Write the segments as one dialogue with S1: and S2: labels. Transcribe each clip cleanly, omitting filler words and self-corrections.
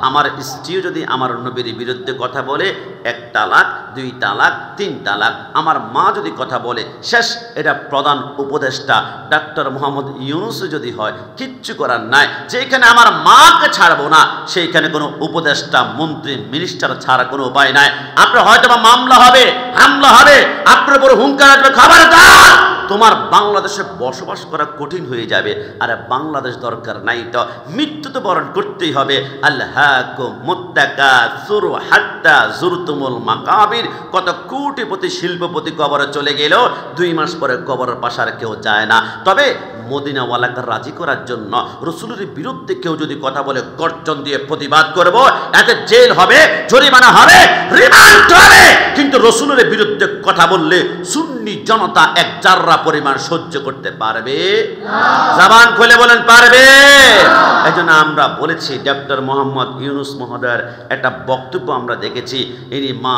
S1: আমার স্ত্রীও যদি আমার নবীর বিরুদ্ধে কথা বলে 1 তালাক 2 তালাক 3 তালাক, আমার মা যদি কথা বলে শেষ। এটা প্রধান উপদেষ্টা ডাক্তার মোহাম্মদ ইউনূস যদি হয়, কিচ্ছু করার নাই। যেখানে আমার মাকে ছাড়বো না, সেইখানে কোনো উপদেষ্টা মন্ত্রী মিনিস্টার ছাড়া কোনো উপায় নাই। আপনার হয়তো বা মামলা হবে, হামলা হবে, আপনার উপর হুঙ্কার আসবে, খবরদার তোমার বাংলাদেশে বসবাস করা কঠিন হয়ে যাবে। আরে বাংলাদেশ দরকার নাই তো, মৃত্যু তো বরণ করতেই হবে। আল্লাহকুম মুত্তাকাসুর হাত্তা যুরতুমুল মাকাবির। কত কোটিপতি শিল্পপতি কবরে চলে গেলেও 2 মাস পরে কবরের পাশে কেউ যায় না। তবে মদিনাওয়ালাকে রাজি করার জন্য রসুলের বিরুদ্ধে কেউ যদি কথা বলে গর্জন দিয়ে প্রতিবাদ করব, এতে জেল হবে, জরিমানা হবে, রিমান্ড হবে। কিন্তু রসুলের বিরুদ্ধে কথা বললে সুন্নি জনতা 1 জাররা পরিমাণ সহ্য করতে পারবে না। জবান খুলে বলেন পারবে? এজন্য আমরা বলেছি ডক্টর মোহাম্মদ ইউনূস মহোদয়ের একটা বক্তব্য আমরা দেখেছি। ইনি মা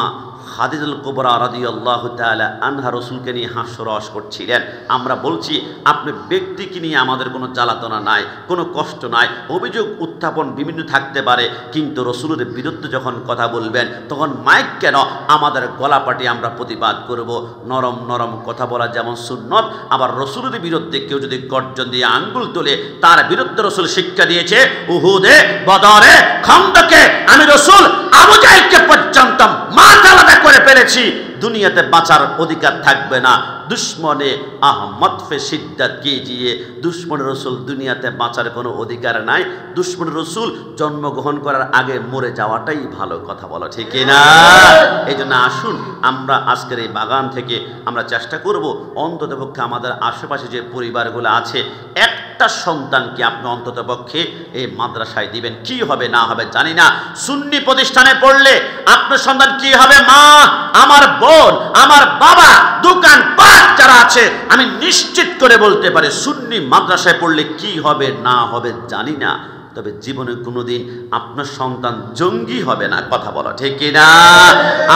S1: খাদিজাতুল কুবরা রাদিয়াল্লাহু তাআলা আনহা রসুলকে নিয়ে হাস্যরস করছিলেন। আমরা বলছি আপনি ব্যক্তিকে নিয়ে আমাদের কোনো জ্বালাতনা নাই, কোনো কষ্ট নাই। অভিযোগ উত্থাপন বিভিন্ন থাকতে পারে, কিন্তু রসুলের বিরুদ্ধে যখন কথা বলবেন তখন মাইক কেন আমাদের গলাপাটি আমরা প্রতিবাদ করব। নরম নরম কথা বলা যেমন সুন্নত, আবার রসুলের বিরুদ্ধে কেউ যদি গর্জন দিয়ে আঙ্গুল তোলে তার বিরুদ্ধে রসুল শিক্ষা দিয়েছে। উহুদে, বদরে, খন্দকে আমি রসুল আবু জাহেলকে পর্যন্ত মাথা আলাদা করে ফেলেছি। দুনিয়াতে বাঁচার অধিকার থাকবে না। দুশ্মনে আহমদ ফে সিদ্দাত কিজিয়ে, দুশ্মন রসুল দুনিয়াতে বাঁচার কোনো অধিকার নাই। দুশ্মন রসুল জন্মগ্রহণ করার আগে মরে যাওয়াটাই ভালো। কথা বলো ঠিক না? এই জন্য আসুন আমরা আজকের এই বাগান থেকে আমরা চেষ্টা করব অন্ততপক্ষে আমাদের আশেপাশে যে পরিবারগুলো আছে, একটা সন্তানকে আপনি অন্ততপক্ষে এই মাদ্রাসায় দিবেন। কি হবে না হবে জানি না। সুন্নি প্রতিষ্ঠানে পড়লে আপনার সন্তান কি হবে? মা, আমার বোন, আমার বাবা, দোকান পাট যারা আছে, আমি নিশ্চিত করে বলতে পারি সুন্নি মাদ্রাসায় পড়লে কি হবে না হবে জানি না, তবে জীবনে কোনোদিন আপনার সন্তান জঙ্গি হবে না। কথা বলো ঠিক কিনা?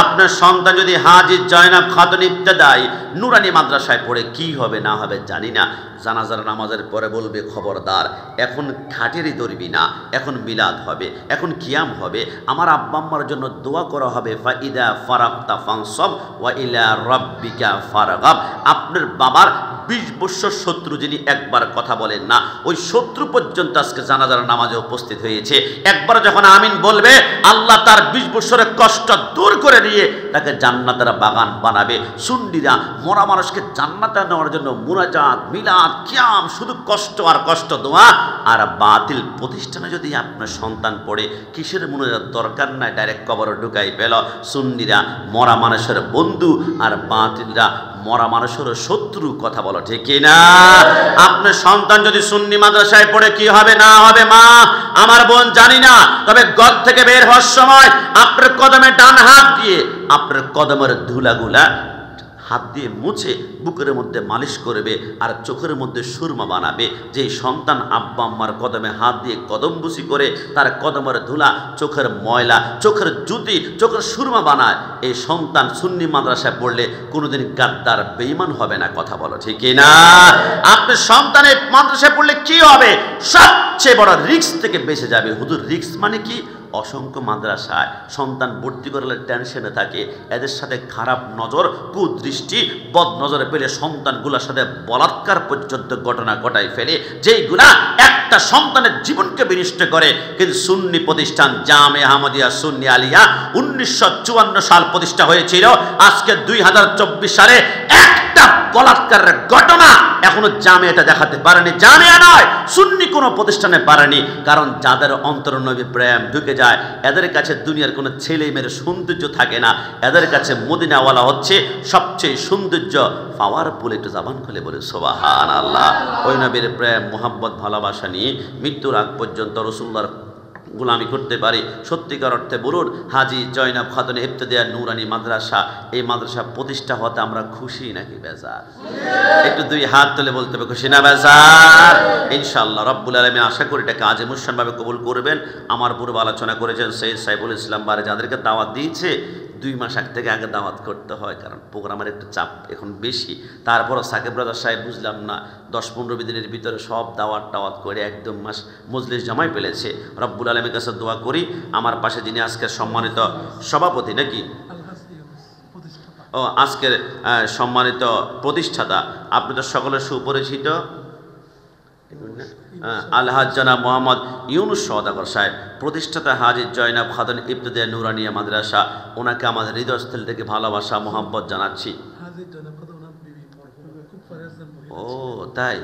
S1: আপনার সন্তান যদি হাজী জয়নাব খাতুন ইবতেদায়ী নুরানি মাদ্রাসায় পড়ে কি হবে না হবে জানি না। জানাজার নামাজের পরে বলবে খবরদার এখন খাটেরই ধরবি না, এখন মিলাদ হবে, এখন কিয়াম হবে, আমার আব্বা আম্মার জন্য দোয়া করা হবে। ফাইদা ফারাগতা ফানসব ওয়া ইলা রাব্বিকা ফারগাব। আপনার বাবার 20 বছর শত্রু যিনি একবার কথা বলেন না, ওই শত্রু পর্যন্ত আজকে জানাজার নামাজে উপস্থিত হয়েছে। একবার যখন আমিন বলবে, আল্লাহ তার 20 বছরের কষ্ট দূর করে দিয়ে তাকে জান্নাতের বাগান বানাবে। সুন্নিরা মরা মানুষকে জান্নাতে নেওয়ার জন্য মুনাজাত, মিলাদ, কিয়াম, শুধু কষ্ট আর কষ্ট দোয়া। আর বাতিল প্রতিষ্ঠানে যদি আপনার সন্তান পড়ে, কিসের মুনাজাত দরকার নাই, ডাইরেক্ট কবরে ঢুকাই পেল। সুন্নিরা মরা মানুষের বন্ধু আর বাতিলরা মরা মানুষের শত্রু। কথা বলো ঠিক না? আপনার সন্তান যদি সুন্নি মাদ্রাসায় পড়ে কি হবে না হবে মা, আমার বোন জানি না, তবে ঘর থেকে বের হওয়ার সময় আপনার কদমে ডান হাত দিয়ে আপনার কদমের ধুলাগুলা হাত দিয়ে মুছে বুকের মধ্যে মালিশ করবে আর চোখের মধ্যে সুরমা বানাবে। যে সন্তান আব্বা আম্মার কদমে হাত দিয়ে কদম বুসি করে তার কদমের ধুলা, চোখের ময়লা, চোখের জুতি, চোখের সুরমা বানায়, এই সন্তান সুন্নি মাদ্রাসায় পড়লে কোনোদিন গাদ্দার বেঈমান হবে না। কথা বলো ঠিক না? আপনার সন্তানের মাদ্রাসায় পড়লে কি হবে? সবচেয়ে বড় রিস্ক থেকে বেঁচে যাবে। হুজুর রিস্ক মানে কি? অসংখ্য মাদ্রাসায় সন্তান ভর্তি করলে টেনশনে থাকে, এদের সাথে খারাপ নজর, কুদৃষ্টি, বদ নজরে পেলে সন্তানগুলোর সাথে বলাৎকার পর্যন্ত ঘটনা ঘটায় ফেলে, যেইগুলা একটা সন্তানের জীবনকে বিনষ্ট করে। কিন্তু সুন্নি প্রতিষ্ঠান জামে আহমদিয়া সুন্নি আলিয়া 1954 সাল প্রতিষ্ঠা হয়েছিল। আজকে 2024 সালে একটা বলাৎকারের ঘটনা এখনো জামিয়াটা দেখাতে পারেনি। জামিয়া নয়, সুন্নি কোনো প্রতিষ্ঠানে পারেনি। কারণ যাদের অন্তর নবী প্রেম ঢুকে যায়, এদের কাছে দুনিয়ার কোনো ছেলে মেয়ের সৌন্দর্য থাকে না। এদের কাছে মদিনাওয়ালা হচ্ছে সবচেয়ে সৌন্দর্য পাওয়ার বলে। একটু জবান খুলে বলে সুবহানাল্লাহ। ওই নবীর প্রেম, মোহাব্বত, ভালোবাসা নিয়ে মৃত্যুর আগ পর্যন্ত রাসূলুল্লাহর গোলামি করতে পারি। সত্যিকার অর্থে বলুন, হাজী জয়নাব খাতুন ইবতেদায়ী নুরানি মাদ্রাসা, এই মাদ্রাসা প্রতিষ্ঠা হতে আমরা খুশি নাকি বেজার? একটু 2 হাত তুলে বলতে হবে খুশি না বেজার? ইনশাআল্লাহ রব্বুল আলামিন আশা করি এটাকে আজীমুসানভাবে কবুল করবেন। আমার পূর্বে আলোচনা করেছেন সৈয়দ সাইফুল ইসলাম বারে, যাদেরকে দাওয়াত দিয়েছে 2 মাস আগ থেকে আগে দাওয়াত করতে হয়, কারণ প্রোগ্রামের একটু চাপ এখন বেশি। তারপরও সাকিব রাজা সাহেব বুঝলাম না 10-15 দিনের ভিতরে সব দাওয়াত করে একদম মাস মজলিস জমাই ফেলেছে। রব্বুল আলামিনের কাছে দোয়া করি, আমার পাশে যিনি আজকের সম্মানিত সভাপতি নাকি আজকের সম্মানিত প্রতিষ্ঠাতা, আপনি তো সকলের সুপরিচিত আলহাজ জনাব মোহাম্মদ ইউনুস সওদাগর সাহেব, প্রতিষ্ঠাতা হাজী জয়নাব খাতুন ইবতিদাইয়া নুরানিয়া মাদ্রাসা, ওনাকে আমাদের হৃদয়স্থল থেকে ভালোবাসা মোহাম্মত জানাচ্ছি। ও তাই,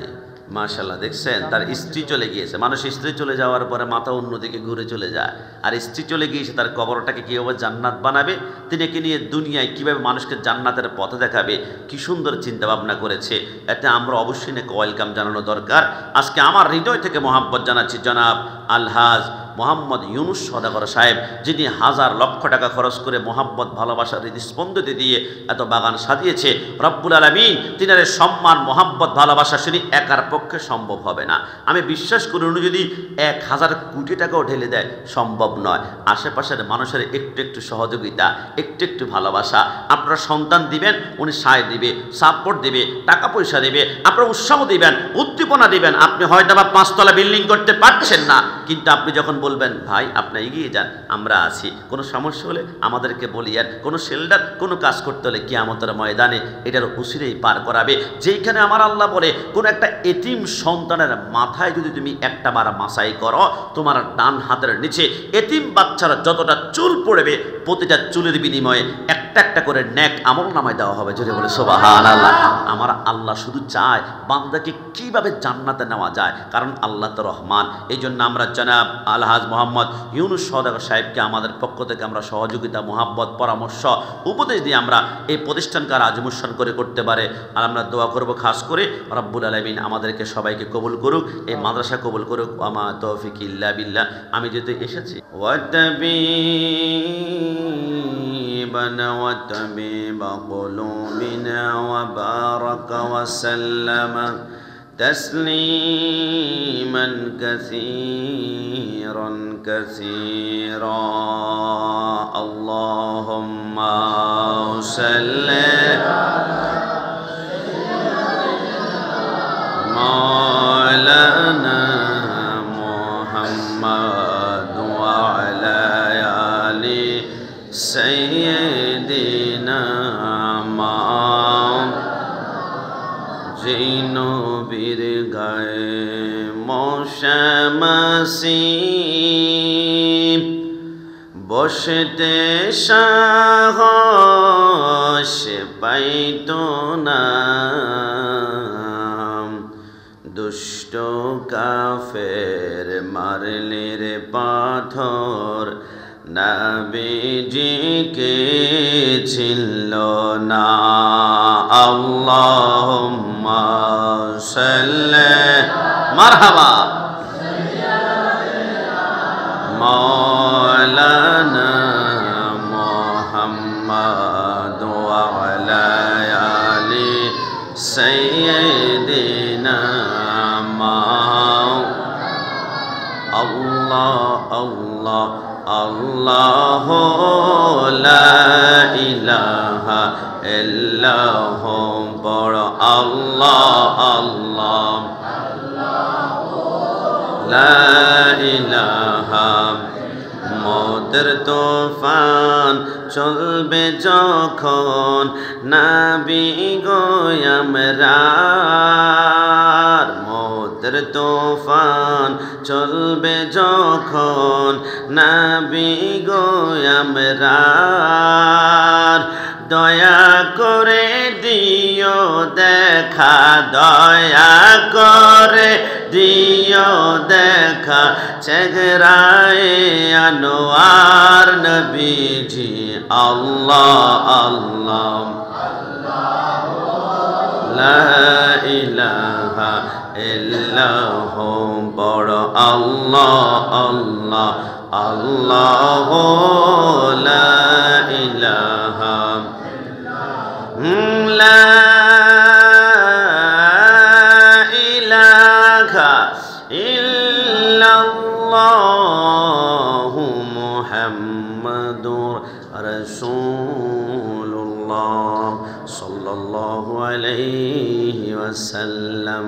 S1: মাশাআল্লাহ, দেখছেন তার স্ত্রী চলে গিয়েছে। মানুষ স্ত্রী চলে যাওয়ার পরে মাথা অন্যদিকে ঘুরে চলে যায়, আর স্ত্রী চলে গিয়েছে তার কবরটাকে কীভাবে জান্নাত বানাবে, তিনি একে নিয়ে দুনিয়ায় কীভাবে মানুষকে জান্নাতের পথে দেখাবে, কি সুন্দর চিন্তা ভাবনা করেছে। এতে আমরা অবশ্যই নাকি ওয়েলকাম জানানো দরকার। আজকে আমার হৃদয় থেকে মহাব্বত জানাচ্ছি জনাব আলহাজ মোহাম্মদ ইউনুস সওদাগর সাহেব, যিনি হাজার লক্ষ টাকা খরচ করে মোহাব্বত ভালোবাসার হৃদস্পন্দতে দিয়ে এত বাগান সাজিয়েছে। রব্বুল আলামিন তিনার সম্মান মোহাব্বত ভালোবাসা শুনি একার পক্ষে সম্ভব হবে না। আমি বিশ্বাস করি উনি যদি 1000 কোটি টাকাও ঢেলে দেয় সম্ভব নয়। আশেপাশের মানুষের একটু একটু সহযোগিতা, একটু একটু ভালোবাসা, আপনারা সন্তান দিবেন, উনি সায় দিবে, সাপোর্ট দিবে, টাকা পয়সা দিবে, আপনারা উৎসাহ দিবেন, উদ্দীপনা দিবেন। আপনি হয়তো বা 5 তলা বিল্ডিং করতে পারছেন না, কিন্তু আপনি যখন বলবেন ভাই আপনি এগিয়ে যান, আমরা আছি, কোনো সমস্যা হলে আমাদেরকে বলিয়েন, কোনো শেল্টার কোনো কাজ করতে হলে কিয়ামতের ময়দানে এটার উসিলেই পার করাবে। যেখানে আমার আল্লাহ বলে কোন একটা এতিম সন্তানের মাথায় যদি তুমি একটা বার মাসাই করো, তোমার ডান হাতের নিচে এতিম বাচ্চারা যতটা চুল পড়বে, প্রতিটা চুলের বিনিময়ে একটা একটা করে নেক আমল নামায় দেওয়া হবে। যদি বলে সুবহানাল্লাহ। আমার আল্লাহ শুধু চায় বান্দাকে কিভাবে জান্নাতে নেওয়া যায়, কারণ আল্লাহ তো রহমান। এই জন্য আমরা জনাব আলহাজ মোহাম্মদ ইউনুস সওদাগর সাহেবকে আমাদের পক্ষ থেকে আমরা সহযোগিতা, মোহাব্বত, পরামর্শ, উপদেশ দিয়ে আমরা এই প্রতিষ্ঠানকে আজমুসান করে করতে পারে। আর আমরা দোয়া করব খাস করে রব্বুল আলামিন আমাদেরকে সবাইকে কবুল করুক, এই মাদ্রাসা কবুল করুক। আমা তৌফিক ইল্লা বিল্লাহ। আমি যেহেতু এসেছি وطبيب قلوبنا وبارك وسلم تسليما كثيرا كثيرا. اللهم صل مولانا محمد وعلى آل سيدنا জিনো বীর গায়ে মশামাসি বসতে সাহস পাইতো না, দুষ্ট কাফের মারলের পাথর নবীজিকে ছিল না। আল্লাহুম্মা সাল্লি মারহাবা মাওলানা মুহাম্মদ ওয়া আলা আলি সাইয়্যিদিনা আল্লাহ আল্লাহ আল্লাহ লা ইলাহা ইল্লাহ বড় আল্লাহ আল্লাহ লা ইলাহা। মৌতের তুফান চলবে যখন নবী গো আমরার, মৌতের তুফান চলবে যখন নবী গো আমরার, দয়া করে দিও দেখা, দয়া করে দিও দেখা চেহারায়ে আনোয়ার নবীজি। আল্লাহ আল্লাহ লা ইলাহা ইল্লাহ বড় আল্লাহ আল্লাহ আল্লাহ লা ইলাহা লা ইলাহা ইল্লাল্লাহু মুহাম্মাদুর মুহাম্মাদুর রাসূলুল্লাহ সাল্লাল্লাহু আলাইহি ওয়াসাল্লাম।